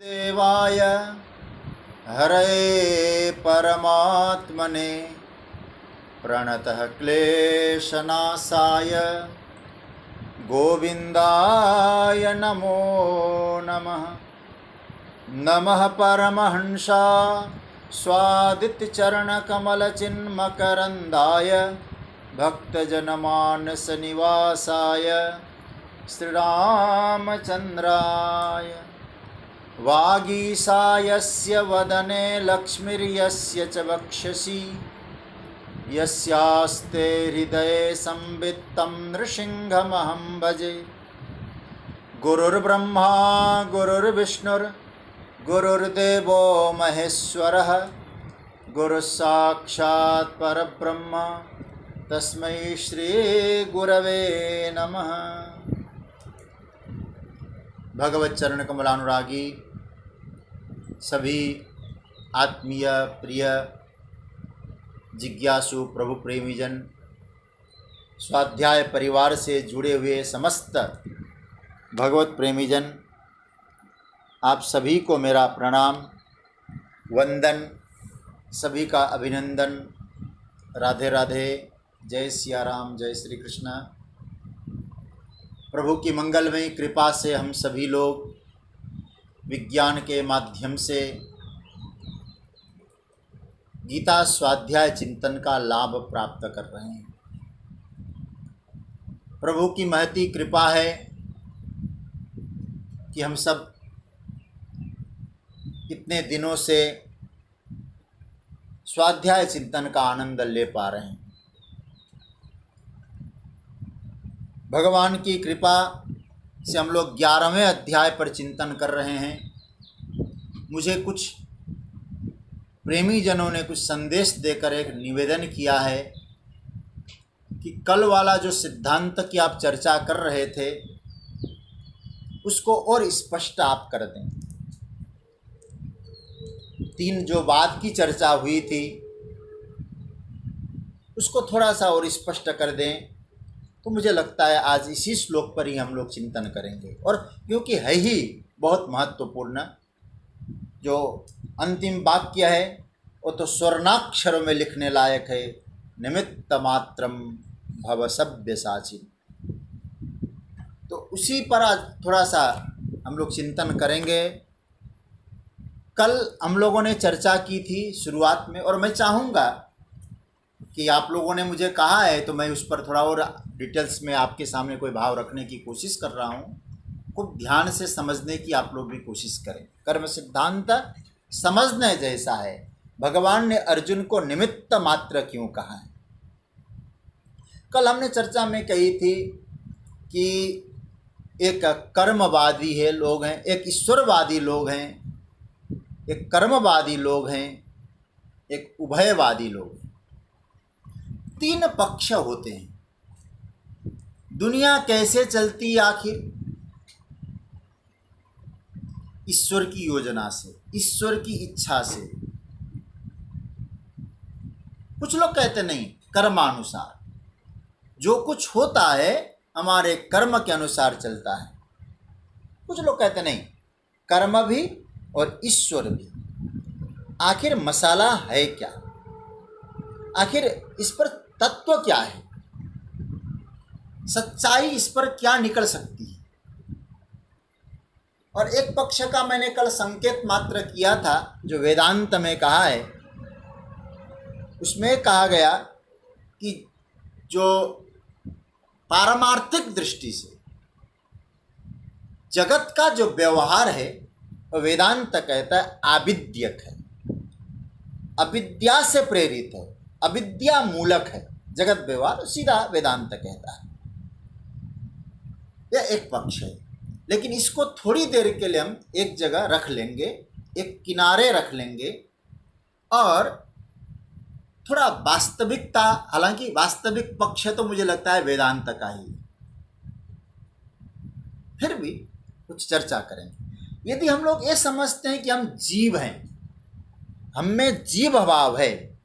देवाय हरये परमात्मने प्रणतः क्लेशनाशाय गोविन्दाय नमो नमः। नमः परमहंसा स्वादितचरणकमलचिन्मकरन्दाय भक्तजनमानसनिवासाय श्रीरामचन्द्राय। वागीशायस्य वदने लक्ष्मीर्यस्य च वक्षसि यस्यास्ते हृदये संवित्तं नृसिंहमहं भजे। गुरुर्ब्रह्मा गुरुर्विष्णुर्गुरुर्देवो महेश्वरः गुरुस्साक्षात् परब्रह्म तस्मै श्री गुरवे नमः। भगवत चरण कमलानुरागी सभी आत्मीय प्रिय जिज्ञासु प्रभु प्रेमीजन, स्वाध्याय परिवार से जुड़े हुए समस्त भगवत प्रेमीजन, आप सभी को मेरा प्रणाम वंदन, सभी का अभिनंदन। राधे राधे, जय सिया राम, जय श्री कृष्ण। प्रभु की मंगलमयी कृपा से हम सभी लोग विज्ञान के माध्यम से गीता स्वाध्याय चिंतन का लाभ प्राप्त कर रहे हैं। प्रभु की महती कृपा है कि हम सब इतने दिनों से स्वाध्याय चिंतन का आनंद ले पा रहे हैं। भगवान की कृपा से हम लोग 11वें अध्याय पर चिंतन कर रहे हैं। मुझे कुछ प्रेमी जनों ने कुछ संदेश देकर एक निवेदन किया है कि कल वाला जो सिद्धांत की आप चर्चा कर रहे थे उसको और स्पष्ट आप कर दें। 3 जो बात की चर्चा हुई थी उसको थोड़ा सा और स्पष्ट कर दें, तो मुझे लगता है आज इसी श्लोक पर ही हम लोग चिंतन करेंगे। और क्योंकि है ही बहुत महत्वपूर्ण, जो अंतिम वाक्य है वो तो स्वर्णाक्षरों में लिखने लायक है, निमित्त मात्रम भव सव्यसाची। तो उसी पर आज थोड़ा सा हम लोग चिंतन करेंगे। कल हम लोगों ने चर्चा की थी शुरुआत में, और मैं चाहूँगा कि आप लोगों ने मुझे कहा है तो मैं उस पर थोड़ा और डिटेल्स में आपके सामने कोई भाव रखने की कोशिश कर रहा हूँ। खूब ध्यान से समझने की आप लोग भी कोशिश करें। कर्म सिद्धांत समझने जैसा है। भगवान ने अर्जुन को निमित्त मात्र क्यों कहा है? कल हमने चर्चा में कही थी कि एक कर्मवादी है लोग हैं, एक ईश्वरवादी लोग हैं, एक कर्मवादी लोग हैं, एक उभयवादी लोग हैं। 3 पक्ष होते हैं। दुनिया कैसे चलती आखिर? ईश्वर की योजना से, ईश्वर की इच्छा से। कुछ लोग कहते नहीं, कर्मानुसार जो कुछ होता है हमारे कर्म के अनुसार चलता है। कुछ लोग कहते नहीं, कर्म भी और ईश्वर भी। आखिर मसाला है क्या? आखिर इस पर तत्व क्या है? सच्चाई इस पर क्या निकल सकती है? और एक पक्ष का मैंने कल संकेत मात्र किया था, जो वेदांत में कहा है। उसमें कहा गया कि जो पारमार्थिक दृष्टि से जगत का जो व्यवहार है वो वेदांत कहता है आविद्यक है, अविद्या से प्रेरित है, अविद्या मूलक है जगत व्यवहार, सीधा वेदांत कहता है। यह एक पक्ष है, लेकिन इसको थोड़ी देर के लिए हम एक जगह रख लेंगे, एक किनारे रख लेंगे और थोड़ा वास्तविकता, हालांकि वास्तविक पक्ष तो मुझे लगता है वेदांत का ही, फिर भी कुछ चर्चा करेंगे। यदि हम लोग ये समझते हैं कि हम जीव हैं, हम में जीव भाव है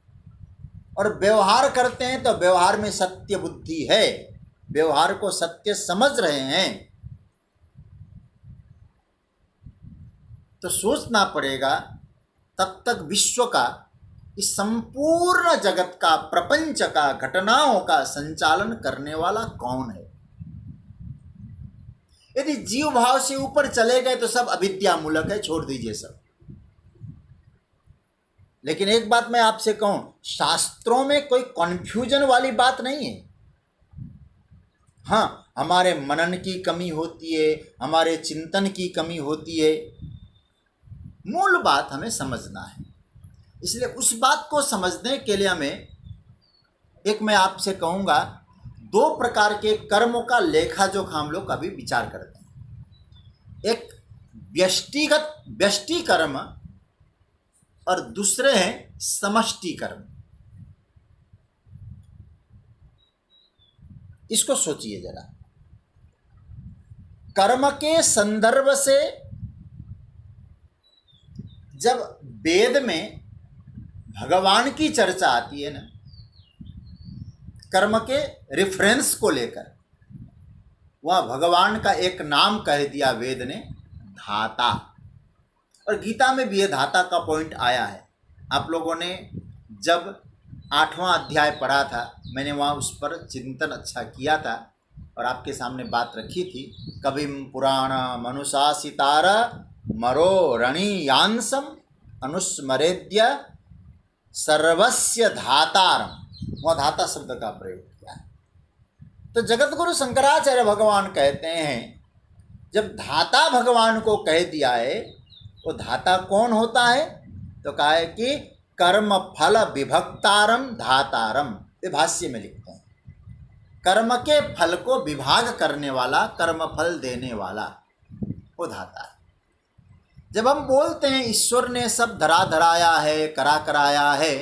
और व्यवहार करते हैं, तो व्यवहार में सत्य बुद्धि है, व्यवहार को सत्य समझ रहे हैं, तो सोचना पड़ेगा तब तक विश्व का, इस संपूर्ण जगत का, प्रपंच का, घटनाओं का संचालन करने वाला कौन है। यदि जीव भाव से ऊपर चले गए तो सब अविद्या मूलक है, छोड़ दीजिए सब। लेकिन एक बात मैं आपसे कहूं, शास्त्रों में कोई कन्फ्यूजन वाली बात नहीं है। हाँ, हमारे मनन की कमी होती है, हमारे चिंतन की कमी होती है, मूल बात हमें समझना है। इसलिए उस बात को समझने के लिए हमें, एक मैं आपसे कहूँगा, दो प्रकार के कर्मों का लेखा जोखा हम लोग अभी विचार करते हैं। एक व्यष्टि कर्म और दूसरे हैं समष्टि कर्म। इसको सोचिए जरा। कर्म के संदर्भ से जब वेद में भगवान की चर्चा आती है ना, कर्म के रेफरेंस को लेकर, वह भगवान का एक नाम कह दिया वेद ने, धाता। और गीता में भी ये धाता का पॉइंट आया है। आप लोगों ने जब 8वां अध्याय पढ़ा था, मैंने वहाँ उस पर चिंतन अच्छा किया था और आपके सामने बात रखी थी। कविम पुराण मनुशासितार मरो रणीयांसम अनुस्मरेद्य सर्वस्य धातारम, वह धाता शब्द का प्रयोग किया है। तो जगत गुरु शंकराचार्य भगवान कहते हैं, जब धाता भगवान को कह दिया है, वो धाता कौन होता है? तो कहा है कि कर्म फल विभक्तारम धातारम। ये भाष्य में लिखते हैं, कर्म के फल को विभाग करने वाला, कर्म फल देने वाला, वो धाता है। जब हम बोलते हैं ईश्वर ने सब धरा धराया है, करा कराया है,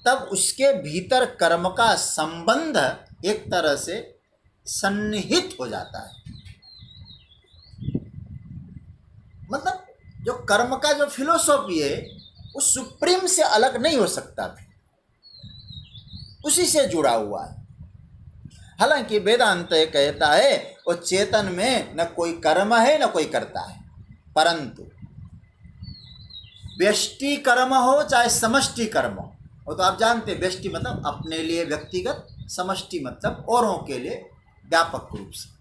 तब उसके भीतर कर्म का संबंध एक तरह से सन्निहित हो जाता है। मतलब जो कर्म का जो फिलोसॉफी है, वो सुप्रीम से अलग नहीं हो सकता, उसी से जुड़ा हुआ है। हालांकि वेदांत कहता है वो चेतन में न कोई कर्म है न कोई करता है, परंतु व्यष्टि कर्म हो चाहे समष्टि कर्म हो, वो तो आप जानते हैं, व्यष्टि मतलब अपने लिए व्यक्तिगत, समष्टि मतलब औरों के लिए व्यापक रूप से।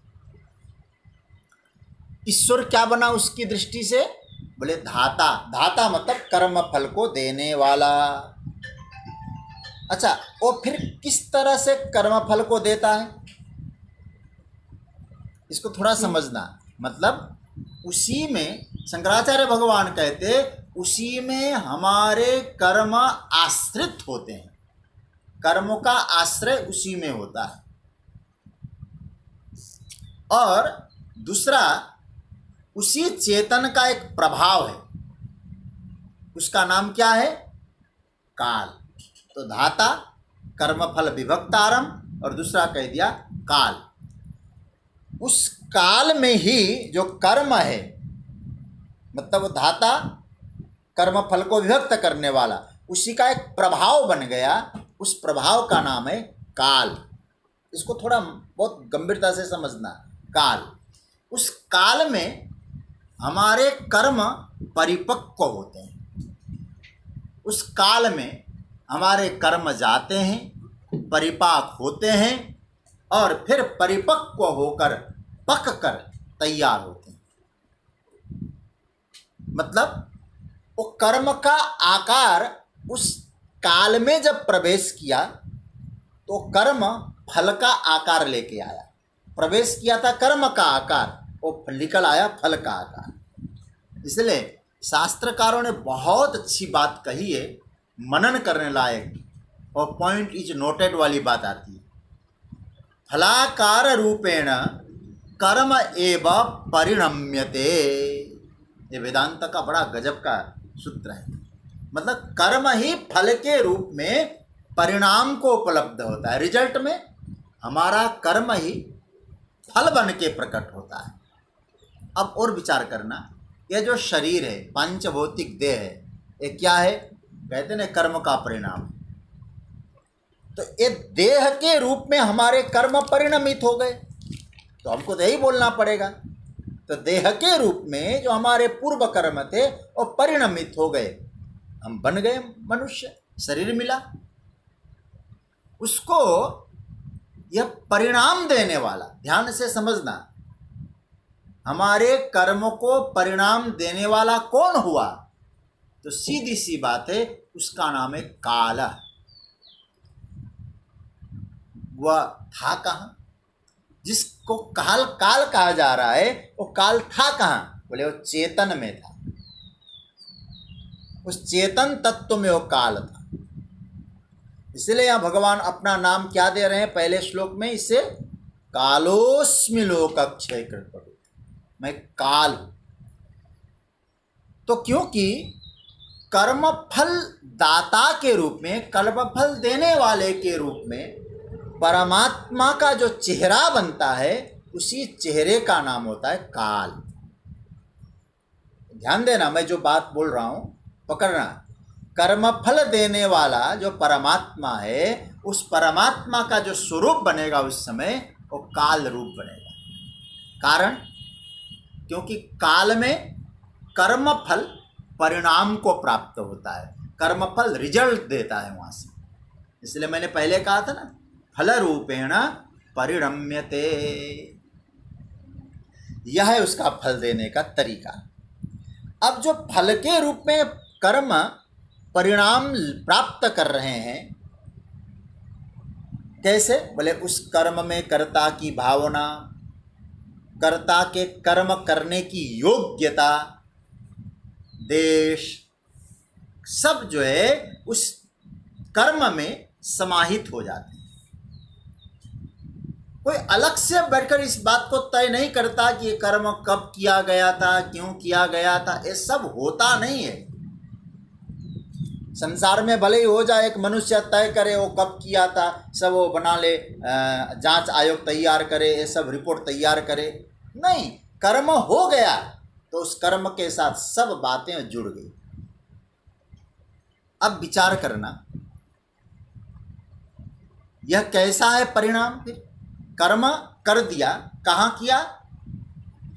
ईश्वर क्या बना उसकी दृष्टि से? बोले धाता। धाता मतलब कर्म फल को देने वाला। अच्छा, वो फिर किस तरह से कर्म फल को देता है, इसको थोड़ा समझना। मतलब उसी में शंकराचार्य भगवान कहते, उसी में हमारे कर्म आश्रित होते हैं, कर्मों का आश्रय उसी में होता है। और दूसरा, उसी चेतन का एक प्रभाव है, उसका नाम क्या है? काल। तो धाता, कर्मफल विभक्तारम, और दूसरा कह दिया काल। उस काल में ही जो कर्म है, मतलब वो धाता कर्मफल को विभक्त करने वाला, उसी का एक प्रभाव बन गया, उस प्रभाव का नाम है काल। इसको थोड़ा बहुत गंभीरता से समझना। काल, उस काल में हमारे कर्म परिपक्व होते हैं, उस काल में हमारे कर्म जाते हैं, परिपाक होते हैं और फिर परिपक्व होकर पक कर तैयार होते हैं। मतलब वो कर्म का आकार उस काल में जब प्रवेश किया तो कर्म फल का आकार लेके आया। प्रवेश किया था कर्म का आकार, वो निकल आया फल का आकार। इसलिए शास्त्रकारों ने बहुत अच्छी बात कही है, मनन करने लायक, और पॉइंट इज नोटेड वाली बात आती है। फलाकार रूपेण कर्म एव परिणम्यते। ये वेदांत का बड़ा गजब का सूत्र है। मतलब कर्म ही फल के रूप में परिणाम को उपलब्ध होता है, रिजल्ट में हमारा कर्म ही फल बन के प्रकट होता है। अब और विचार करना, यह जो शरीर है, पांचभौतिक देह है, ये क्या है? कहते हैं कर्म का परिणाम। तो ये देह के रूप में हमारे कर्म परिणमित हो गए, तो हमको तो यही बोलना पड़ेगा तो देह के रूप में जो हमारे पूर्व कर्म थे वो परिणमित हो गए, हम बन गए मनुष्य, शरीर मिला। उसको यह परिणाम देने वाला, ध्यान से समझना, हमारे कर्म को परिणाम देने वाला कौन हुआ? तो सीधी सी बात है, उसका नाम है काल। वह था कहाँ? जिसको काल काल कहा जा रहा है, वो काल था कहाँ? बोले वो चेतन में था, उस चेतन तत्व में वो काल था। इसलिए यहाँ भगवान अपना नाम क्या दे रहे हैं पहले श्लोक में? इसे कालोस्मि लोकक्षय कृत, मैं काल हूं। तो क्योंकि कर्मफल दाता के रूप में, कर्मफल देने वाले के रूप में परमात्मा का जो चेहरा बनता है, उसी चेहरे का नाम होता है काल। ध्यान देना, मैं जो बात बोल रहा हूं पकड़ना। कर्मफल देने वाला जो परमात्मा है, उस परमात्मा का जो स्वरूप बनेगा उस समय, वो काल रूप बनेगा। कारण, क्योंकि काल में कर्मफल परिणाम को प्राप्त होता है, कर्मफल रिजल्ट देता है वहां से। इसलिए मैंने पहले कहा था ना, फल रूपेण परिणम्यते, यह है उसका फल देने का तरीका। अब जो फल के रूप में कर्म परिणाम प्राप्त कर रहे हैं, कैसे? बोले उस कर्म में कर्ता की भावना, कर्ता के कर्म करने की योग्यता, देश, सब जो है उस कर्म में समाहित हो जाते हैं। कोई अलग से बैठकर इस बात को तय नहीं करता कि ये कर्म कब किया गया था, क्यों किया गया था, ये सब होता नहीं है। संसार में भले ही हो जाए, एक मनुष्य तय करे वो कब किया था, सब वो बना ले, जांच आयोग तैयार करे, ये सब रिपोर्ट तैयार करे, नहीं, कर्म हो गया तो उस कर्म के साथ सब बातें जुड़ गई। अब विचार करना, यह कैसा है परिणाम? फिर कर्म कर दिया, कहाँ किया?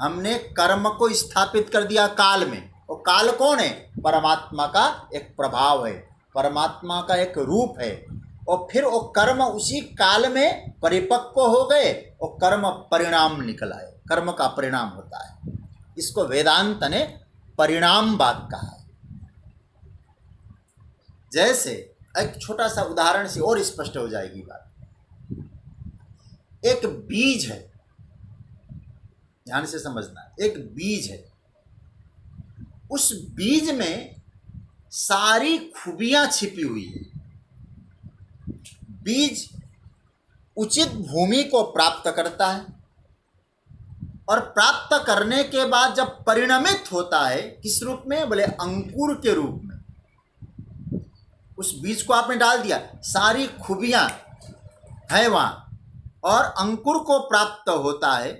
हमने कर्म को स्थापित कर दिया काल में। और काल कौन है? परमात्मा का एक प्रभाव है, परमात्मा का एक रूप है। और फिर वो कर्म उसी काल में परिपक्व हो गए और कर्म परिणाम निकल आए, कर्म का परिणाम होता है। इसको वेदांत ने परिणाम बात कहा है। जैसे एक छोटा सा उदाहरण से और स्पष्ट हो जाएगी बात। एक बीज है, ध्यान से समझना, एक बीज है, उस बीज में सारी खूबियां छिपी हुई है। बीज उचित भूमि को प्राप्त करता है और प्राप्त करने के बाद जब परिणमित होता है, किस रूप में? बोले अंकुर के रूप में। उस बीज को आपने डाल दिया, सारी खूबियां हैं वहां, और अंकुर को प्राप्त होता है।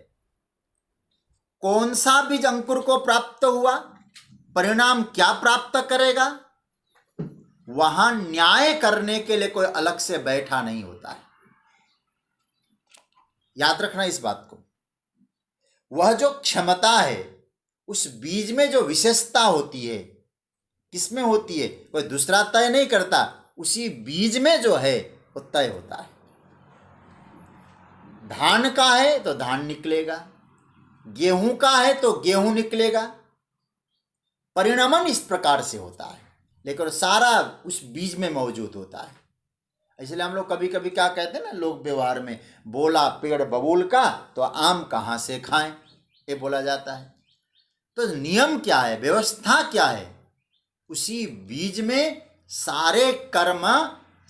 कौन सा बीज अंकुर को प्राप्त हुआ? परिणाम क्या प्राप्त करेगा? वहां न्याय करने के लिए कोई अलग से बैठा नहीं होता है। याद रखना इस बात को। वह जो क्षमता है, उस बीज में जो विशेषता होती है, किसमें होती है? कोई दूसरा तय नहीं करता, उसी बीज में जो है वो तय होता है। धान का है तो धान निकलेगा, गेहूं का है तो गेहूं निकलेगा। परिणमन इस प्रकार से होता है, लेकिन सारा उस बीज में मौजूद होता है। इसलिए हम लोग कभी कभी क्या कहते हैं ना, लोग व्यवहार में, बोला पेड़ बबूल का तो आम कहाँ से खाएं, ये बोला जाता है। तो नियम क्या है, व्यवस्था क्या है? उसी बीज में सारे कर्म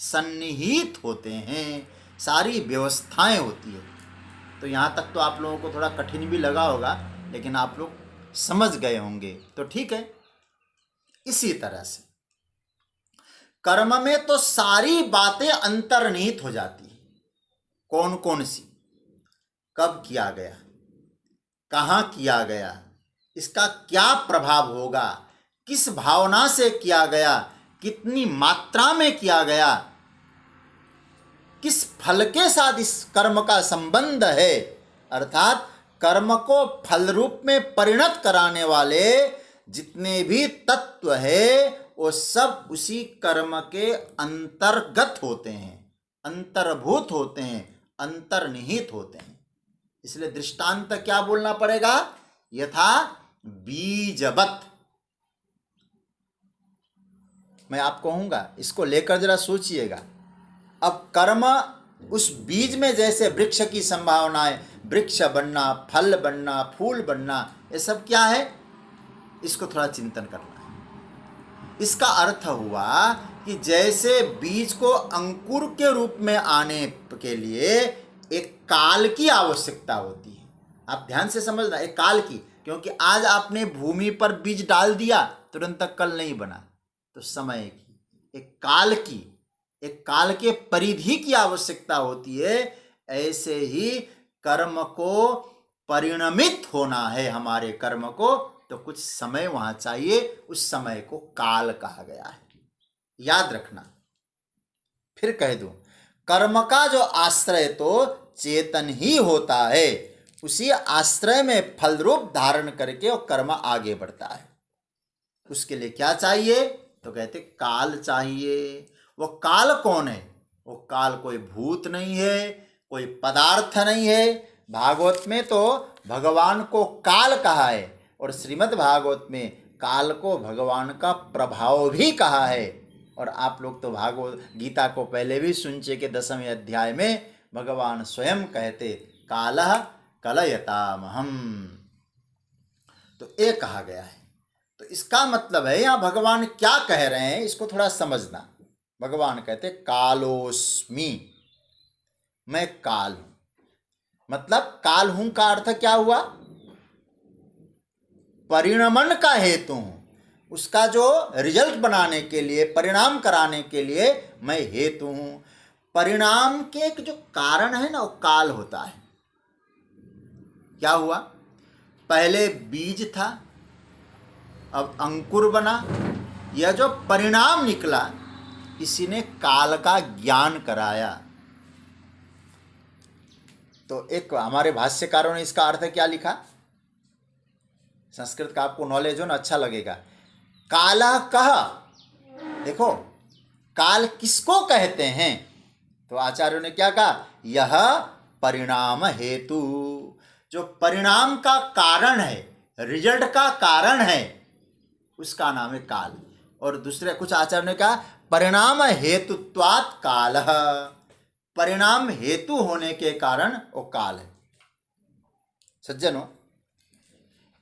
सन्निहित होते हैं, सारी व्यवस्थाएं होती है। तो यहाँ तक तो आप लोगों को थोड़ा कठिन भी लगा होगा, लेकिन आप लोग समझ गए होंगे, तो ठीक है। इसी तरह से कर्म में तो सारी बातें अंतर्निहित हो जाती हैं। कौन कौन सी? कब किया गया, कहाँ किया गया, इसका क्या प्रभाव होगा, किस भावना से किया गया, कितनी मात्रा में किया गया, किस फल के साथ इस कर्म का संबंध है, अर्थात कर्म को फल रूप में परिणत कराने वाले जितने भी तत्व है वो सब उसी कर्म के अंतर्गत होते हैं, अंतर्भूत होते हैं, अंतर्निहित होते हैं। इसलिए दृष्टांत क्या बोलना पड़ेगा? यथा बीजवत। मैं आपको कहूंगा, इसको लेकर जरा सोचिएगा। अब कर्म उस बीज में जैसे वृक्ष की संभावना है, वृक्ष बनना, फल बनना, फूल बनना, ये सब क्या है? इसको थोड़ा चिंतन करना है। इसका अर्थ हुआ कि जैसे बीज को अंकुर के रूप में आने के लिए एक काल की आवश्यकता होती है। आप ध्यान से समझना, एक काल की, क्योंकि आज आपने भूमि पर बीज डाल दिया तुरंत तक कल नहीं बना, तो समय की, एक काल के परिधि की आवश्यकता होती है। ऐसे ही कर्म को परिणमित होना है, हमारे कर्म को, तो कुछ समय वहां चाहिए। उस समय को काल कहा गया है, याद रखना। फिर कह दूं, कर्म का जो आश्रय तो चेतन ही होता है, उसी आश्रय में फल रूप धारण करके वो कर्म आगे बढ़ता है। उसके लिए क्या चाहिए? तो कहते काल चाहिए। वो काल कौन है? वो काल कोई भूत नहीं है, कोई पदार्थ नहीं है। भागवत में तो भगवान को काल कहा है, और श्रीमद् भागवत में काल को भगवान का प्रभाव भी कहा है। और आप लोग तो भागवत गीता को पहले भी सुन चुके, 10वें अध्याय में भगवान स्वयं कहते कालः कलयतामहम्, तो ये कहा गया है। तो इसका मतलब है यहाँ भगवान क्या कह रहे हैं, इसको थोड़ा समझना। भगवान कहते कालोस्मि, मैं काल हूं। मतलब काल हूं का अर्थ क्या हुआ? परिणमन का हेतु हूं, उसका जो रिजल्ट बनाने के लिए, परिणाम कराने के लिए मैं हेतु हूं। परिणाम के जो कारण है ना, वो काल होता है। क्या हुआ? पहले बीज था, अब अंकुर बना, यह जो परिणाम निकला इसी ने काल का ज्ञान कराया। तो एक हमारे भाष्यकारों ने इसका अर्थ क्या लिखा, संस्कृत का आपको नॉलेज हो ना, अच्छा लगेगा। काला कह, देखो काल किसको कहते हैं? तो आचार्यों ने क्या कहा? यह परिणाम हेतु, जो परिणाम का कारण है, रिजल्ट का कारण है, उसका नाम है काल। और दूसरे कुछ आचार्यों ने कहा परिणाम हेतुत्वात् कालः, परिणाम हेतु होने के कारण वो काल है। सज्जनों,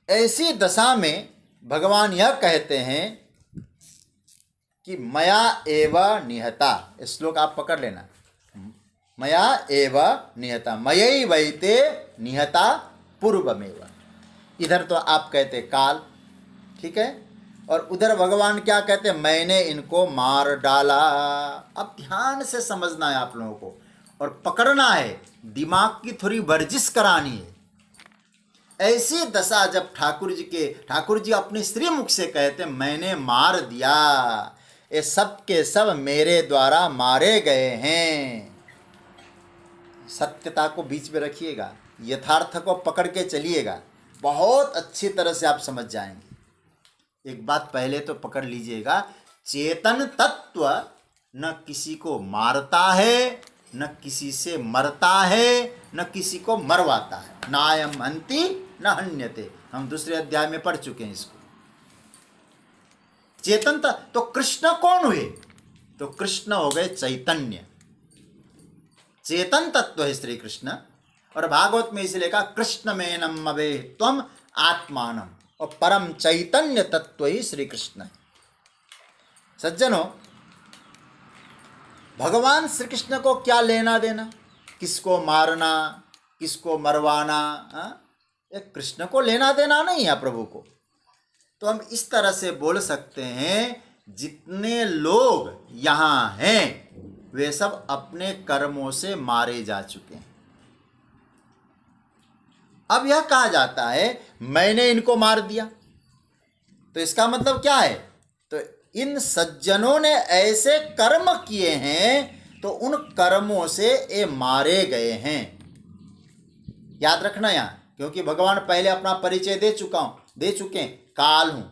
ऐसी दशा में भगवान यह कहते हैं कि मया एव निहता, श्लोक आप पकड़ लेना, मया एव निहता, मयैवैते निहता पूर्वमेव। इधर तो आप कहते काल, ठीक है, और उधर भगवान क्या कहते? मैंने इनको मार डाला। अब ध्यान से समझना है आप लोगों को, और पकड़ना है, दिमाग की थोड़ी वर्जिश करानी है। ऐसी दशा जब ठाकुर जी अपने श्री मुख से कहते मैंने मार दिया, ये सब के सब मेरे द्वारा मारे गए हैं। सत्यता को बीच में रखिएगा, यथार्थ को पकड़ के चलिएगा, बहुत अच्छी तरह से आप समझ जाएंगे। एक बात पहले तो पकड़ लीजिएगा, चेतन तत्व न किसी को मारता है, न किसी से मरता है, न किसी को मरवाता है। नायम हंति न हन्यते, हम दूसरे अध्याय में पढ़ चुके हैं इसको। चेतन तो कृष्ण कौन हुए? तो कृष्ण हो गए चैतन्य, चेतन तत्व है श्री कृष्ण। और भागवत में इसलिए कहा कृष्ण मेनम अवे त्वम आत्मानम, और परम चैतन्य तत्व ही श्री कृष्ण है। सज्जनों, भगवान श्री कृष्ण को क्या लेना देना, किसको मारना, किसको मरवाना, ये कृष्ण को लेना देना नहीं है प्रभु को। तो हम इस तरह से बोल सकते हैं, जितने लोग यहाँ हैं वे सब अपने कर्मों से मारे जा चुके हैं। अब यह कहा जाता है मैंने इनको मार दिया, तो इसका मतलब क्या है? तो इन सज्जनों ने ऐसे कर्म किए हैं, तो उन कर्मों से ये मारे गए हैं। याद रखना यहाँ क्योंकि भगवान पहले अपना परिचय दे चुके हैं, काल हूँ।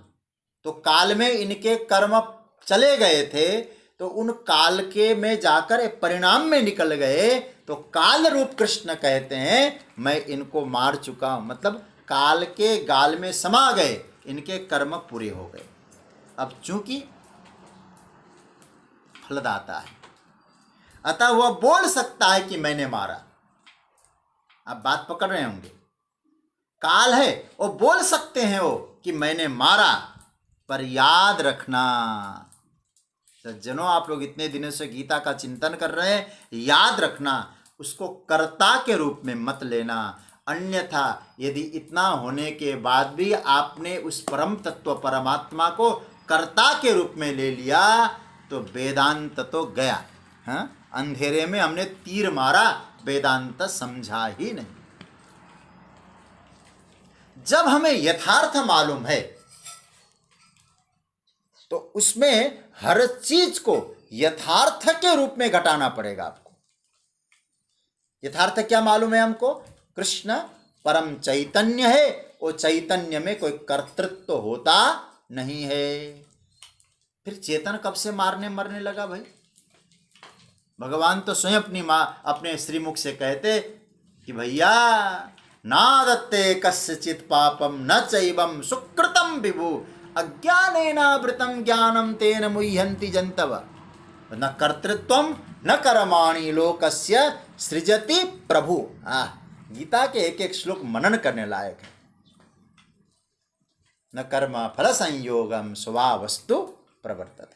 तो काल में इनके कर्म चले गए थे, तो उन काल के में जाकर एक परिणाम में निकल गए, तो काल रूप कृष्ण कहते हैं मैं इनको मार चुका हूँ। मतलब काल के गाल में समा गए, इनके कर्म पूरे हो गए। अब चूंकि फलदाता है, अतः वह बोल सकता है कि मैंने मारा। आप बात पकड़ रहे होंगे, काल है वो बोल सकते हैं वो कि मैंने मारा, पर याद रखना सज्जनों, आप लोग इतने दिनों से गीता का चिंतन कर रहे हैं, याद रखना उसको कर्ता के रूप में मत लेना। अन्यथा यदि इतना होने के बाद भी आपने उस परम तत्व परमात्मा को कर्ता के रूप में ले लिया तो वेदांत तो गया। हाँ, अंधेरे में हमने तीर मारा, वेदांत समझा ही नहीं। जब हमें यथार्थ मालूम है तो उसमें हर चीज को यथार्थ के रूप में घटाना पड़ेगा आपको। यथार्थ क्या मालूम है हमको? कृष्ण परम चैतन्य है, वो चैतन्य में कोई कर्तृत्व होता नहीं है। फिर चेतन कब से मारने मरने लगा भाई? भगवान तो स्वयं अपने श्रीमुख से कहते कि भैया नादत्ते कस्यचित् पापम न चैवं सुकृतं विभु अज्ञानेनावृतं ज्ञानं तेन मुह्यन्ति जन्तव न कर्तृत्वं न कर्माणि लोकस्य सृजति प्रभु। गीता के एक एक श्लोक मनन करने लायक है। न कर्म फल संयोगम स्वभावस्तु प्रवर्तते।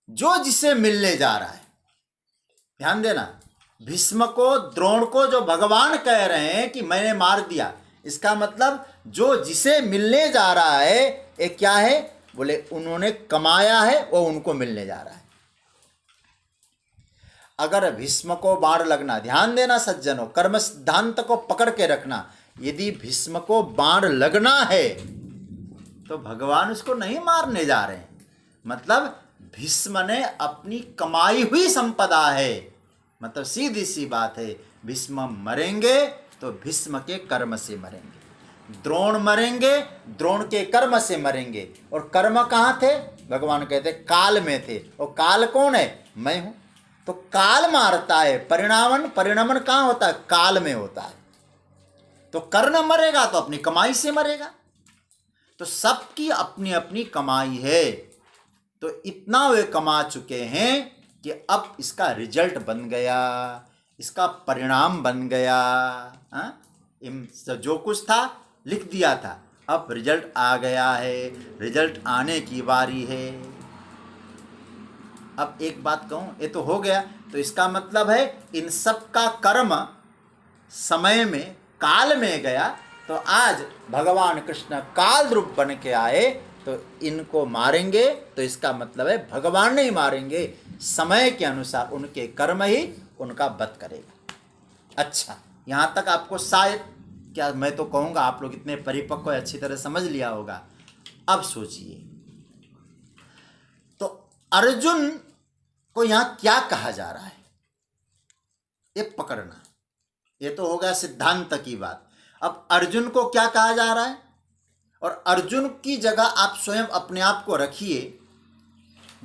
जो जिसे मिलने जा रहा है, ध्यान देना, भीष्म को द्रोण को जो भगवान कह रहे हैं कि मैंने मार दिया, इसका मतलब जो जिसे मिलने जा रहा है ये क्या है? बोले उन्होंने कमाया है, वो उनको मिलने जा रहा है। अगर भीष्म को बाण लगना, ध्यान देना सज्जनों, कर्म सिद्धांत को पकड़ के रखना, यदि भीष्म को बाण लगना है तो भगवान उसको नहीं मारने जा रहे हैं। मतलब भीष्म ने अपनी कमाई हुई संपदा है, मतलब सीधी सी बात है, भीष्म मरेंगे तो भीष्म के कर्म से मरेंगे, द्रोण मरेंगे द्रोण के कर्म से मरेंगे। और कर्म कहाँ थे? भगवान कहते काल में थे। और काल कौन है? मैं हूं। तो काल मारता है, परिणमन कहाँ होता है? काल में होता है। तो कर्ण मरेगा तो अपनी कमाई से मरेगा। तो सबकी अपनी अपनी कमाई है। तो इतना वे कमा चुके हैं कि अब इसका रिजल्ट बन गया, इसका परिणाम बन गया। जो कुछ था लिख दिया था, अब रिजल्ट आ गया है, रिजल्ट आने की बारी है। अब एक बात कहूँ, ये तो हो गया, तो इसका मतलब है इन सब का कर्म समय में काल में गया। तो आज भगवान कृष्ण काल रूप बन के आए तो इनको मारेंगे, तो इसका मतलब है भगवान नहीं मारेंगे, समय के अनुसार उनके कर्म ही उनका वध करेगा। अच्छा, यहाँ तक आपको शायद, क्या मैं तो कहूँगा आप लोग इतने परिपक्व अच्छी तरह समझ लिया होगा। अब सोचिए, तो अर्जुन को यहाँ क्या कहा जा रहा है, ये पकड़ना। ये तो हो गया सिद्धांत की बात। अब अर्जुन को क्या कहा जा रहा है, और अर्जुन की जगह आप स्वयं अपने आप को रखिए,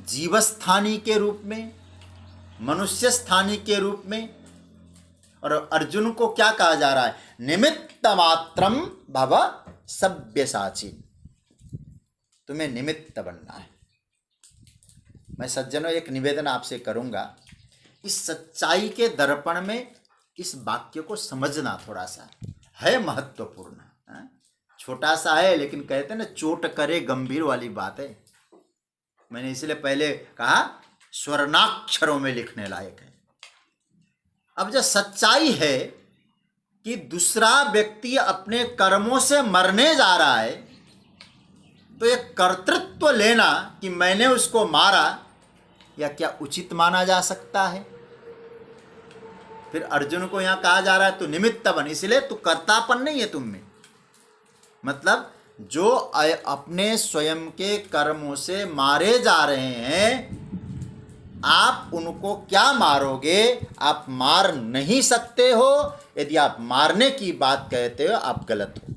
जीवस्थानी के रूप में, मनुष्य स्थानी के रूप में। और अर्जुन को क्या कहा जा रहा है? निमित्त मात्रम भव सव्यसाची, तुम्हें निमित्त बनना है। मैं सज्जनों एक निवेदन आपसे करूंगा, इस सच्चाई के दर्पण में इस वाक्य को समझना थोड़ा सा है महत्वपूर्ण। छोटा सा है लेकिन कहते हैं ना, चोट करे गंभीर वाली बात है। मैंने इसलिए पहले कहा स्वर्णाक्षरों में लिखने लायक है। अब जो सच्चाई है कि दूसरा व्यक्ति अपने कर्मों से मरने जा रहा है, तो ये कर्तृत्व लेना कि मैंने उसको मारा, या क्या उचित माना जा सकता है? फिर अर्जुन को यहाँ कहा जा रहा है तू निमित्त बन, इसलिए तू कर्तापन नहीं है तुम में। मतलब जो अपने स्वयं के कर्मों से मारे जा रहे हैं, आप उनको क्या मारोगे? आप मार नहीं सकते हो। यदि आप मारने की बात कहते हो, आप गलत हो।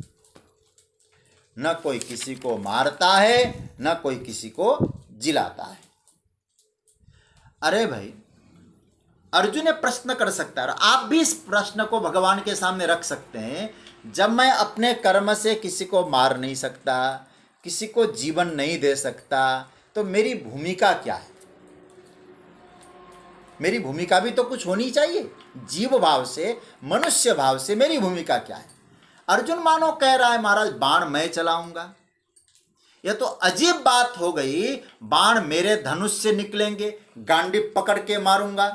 न कोई किसी को मारता है, न कोई किसी को जिलाता है। अरे भाई, अर्जुन ये प्रश्न कर सकता है, और आप भी इस प्रश्न को भगवान के सामने रख सकते हैं। जब मैं अपने कर्म से किसी को मार नहीं सकता, किसी को जीवन नहीं दे सकता, तो मेरी भूमिका क्या है? मेरी भूमिका भी तो कुछ होनी चाहिए। जीव भाव से, मनुष्य भाव से मेरी भूमिका क्या है? अर्जुन मानो कह रहा है, महाराज बाण मैं चलाऊंगा। यह तो अजीब बात हो गई। बाण मेरे धनुष से निकलेंगे, गांडीव पकड़ के मारूंगा।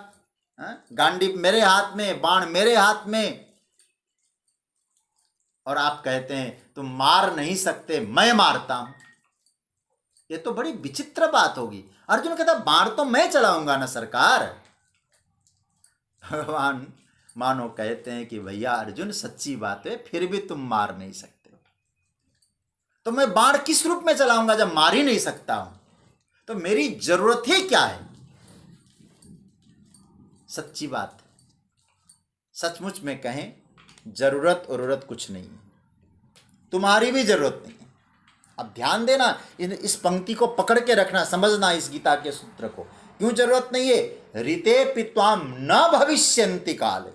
गांडीव मेरे हाथ में, बाण मेरे हाथ में, और आप कहते हैं तुम मार नहीं सकते, मैं मारता हूं। ये तो बड़ी विचित्र बात होगी। अर्जुन कहता बाण तो मैं चलाऊंगा ना सरकार। भगवान मानो कहते हैं कि भैया अर्जुन, सच्ची बात है, फिर भी तुम मार नहीं सकते। तो मैं बाण किस रूप में चलाऊंगा जब मार ही नहीं सकता हूं? तो मेरी जरूरत ही क्या है? सच्ची बात, सचमुच में कहें, जरूरत उरूरत कुछ नहीं है। तुम्हारी भी जरूरत नहीं है। अब ध्यान देना, इस पंक्ति को पकड़ के रखना, समझना इस गीता के सूत्र को। क्यों जरूरत नहीं है? ऋते पित्वाम न भविष्यन्ति काल।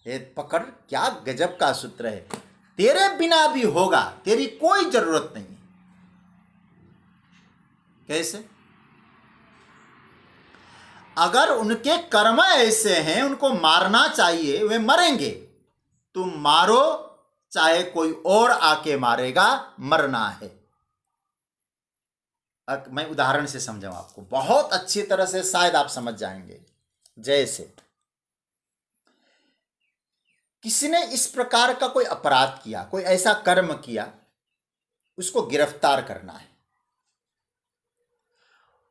ये पकड़, क्या गजब का सूत्र है। तेरे बिना भी होगा, तेरी कोई जरूरत नहीं। कैसे? अगर उनके कर्म ऐसे हैं, उनको मारना चाहिए, वे मरेंगे। तुम मारो, चाहे कोई और आके मारेगा, मरना है। मैं उदाहरण से समझाऊं आपको, बहुत अच्छी तरह से शायद आप समझ जाएंगे। जैसे किसी ने इस प्रकार का कोई अपराध किया, कोई ऐसा कर्म किया, उसको गिरफ्तार करना है।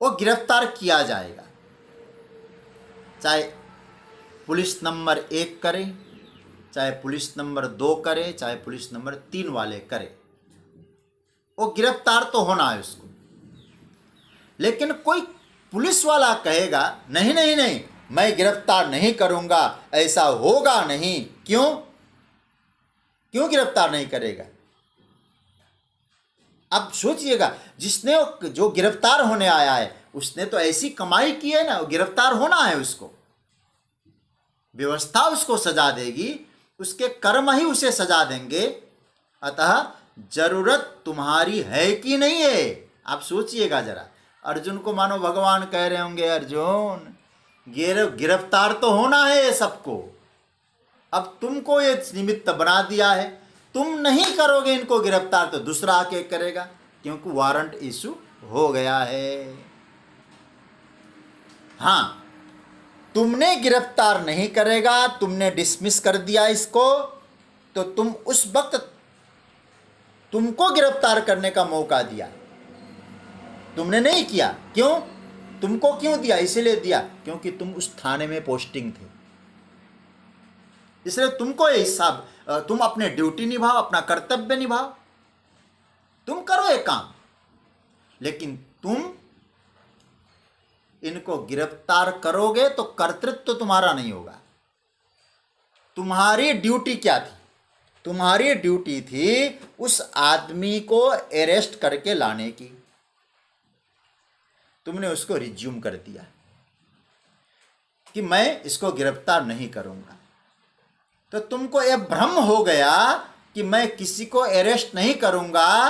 वो गिरफ्तार किया जाएगा, चाहे पुलिस नंबर 1 करे, चाहे पुलिस नंबर 2 करे, चाहे पुलिस नंबर 3 वाले करे, वो गिरफ्तार तो होना है उसको। लेकिन कोई पुलिस वाला कहेगा नहीं नहीं नहीं, मैं गिरफ्तार नहीं करूंगा, ऐसा होगा नहीं। क्यों? क्यों गिरफ्तार नहीं करेगा? अब सोचिएगा, जिसने जो गिरफ्तार होने आया है, उसने तो ऐसी कमाई की है ना, वो गिरफ्तार होना है उसको। व्यवस्था उसको सजा देगी, उसके कर्म ही उसे सजा देंगे। अतः जरूरत तुम्हारी है कि नहीं है? आप सोचिएगा जरा। अर्जुन को मानो भगवान कह रहे होंगे, अर्जुन गिरफ्तार तो होना है सबको। अब तुमको ये निमित्त बना दिया है, तुम नहीं करोगे इनको गिरफ्तार, तो दूसरा आके करेगा, क्योंकि वारंट इशू हो गया है। हाँ, तुमने गिरफ्तार नहीं करेगा, तुमने डिसमिस कर दिया इसको, तो तुम उस वक्त तुमको गिरफ्तार करने का मौका दिया, तुमने नहीं किया। क्यों? तुमको क्यों दिया? इसलिए दिया क्योंकि तुम उस थाने में पोस्टिंग थे, इसलिए तुमको ये हिसाब, तुम अपने ड्यूटी निभाओ, अपना कर्तव्य निभाओ, तुम करो एक काम। लेकिन तुम इनको गिरफ्तार करोगे तो कर्तृत्व तो तुम्हारा नहीं होगा। तुम्हारी ड्यूटी क्या थी? तुम्हारी ड्यूटी थी उस आदमी को अरेस्ट करके लाने की। तुमने उसको रिज्यूम कर दिया कि मैं इसको गिरफ्तार नहीं करूंगा, तो तुमको यह भ्रम हो गया कि मैं किसी को अरेस्ट नहीं करूंगा।